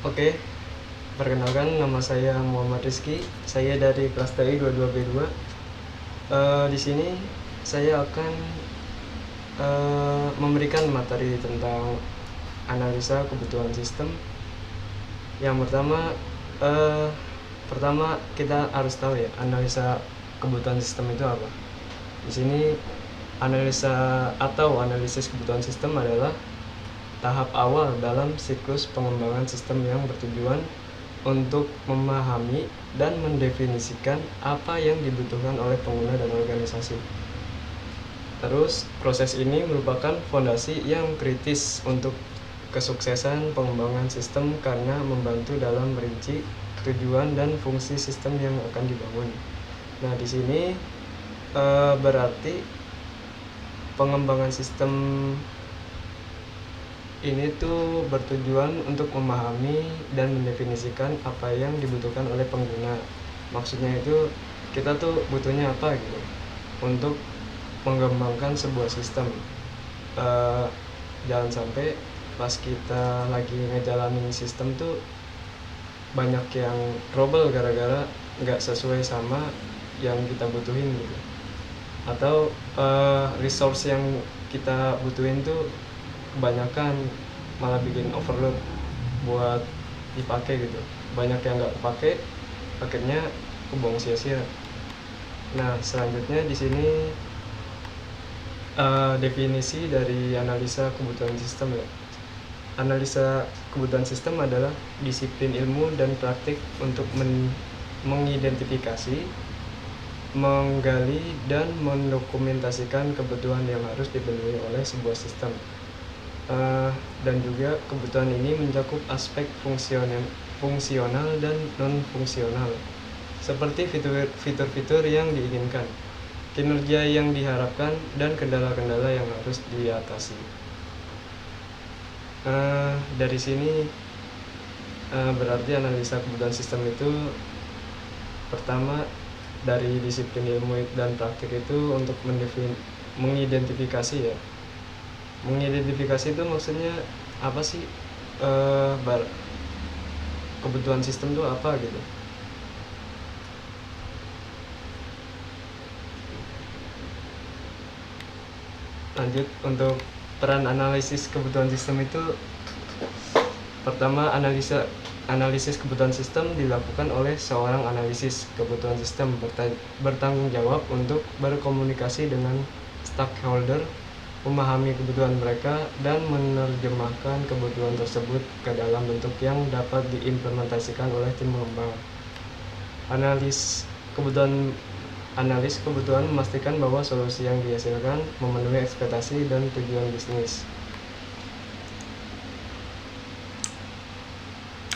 Oke, perkenalkan nama saya Muhammad Rizky. Saya dari kelas TI 22B2. Di sini saya akan memberikan materi tentang analisa kebutuhan sistem. Yang pertama kita harus tahu ya, analisa kebutuhan sistem itu apa. Di sini analisa atau analisis kebutuhan sistem adalah tahap awal dalam siklus pengembangan sistem yang bertujuan untuk memahami dan mendefinisikan apa yang dibutuhkan oleh pengguna dan organisasi. Terus, proses ini merupakan fondasi yang kritis untuk kesuksesan pengembangan sistem karena membantu dalam merinci tujuan dan fungsi sistem yang akan dibangun. Nah, di sini berarti pengembangan sistem ini tuh bertujuan untuk memahami dan mendefinisikan apa yang dibutuhkan oleh pengguna. Maksudnya itu kita tuh butuhnya apa gitu untuk mengembangkan sebuah sistem. Jangan sampai pas kita lagi ngejalanin sistem tuh banyak yang trouble gara-gara nggak sesuai sama yang kita butuhin gitu, atau resource yang kita butuhin tuh kebanyakan malah bikin overload buat dipakai gitu, banyak yang nggak pakai, akhirnya kebuang sia-sia. Nah, selanjutnya di sini definisi dari analisa kebutuhan sistem ya. Analisa kebutuhan sistem adalah disiplin ilmu dan praktik untuk mengidentifikasi, menggali, dan mendokumentasikan kebutuhan yang harus dipenuhi oleh sebuah sistem. Dan juga kebutuhan ini mencakup aspek fungsional dan non-fungsional, seperti fitur-fitur yang diinginkan, kinerja yang diharapkan, dan kendala-kendala yang harus diatasi. Dari sini berarti analisa kebutuhan sistem itu pertama dari disiplin ilmu dan praktik itu untuk mengidentifikasi ya. Mengidentifikasi itu maksudnya apa sih? Kebutuhan sistem itu apa gitu. Lanjut, untuk peran analisis kebutuhan sistem itu pertama, analisis kebutuhan sistem dilakukan oleh seorang analisis kebutuhan sistem bertanggung jawab untuk berkomunikasi dengan stakeholder, memahami kebutuhan mereka, dan menerjemahkan kebutuhan tersebut ke dalam bentuk yang dapat diimplementasikan oleh tim pengembang. Analis kebutuhan memastikan bahwa solusi yang dihasilkan memenuhi ekspektasi dan tujuan bisnis.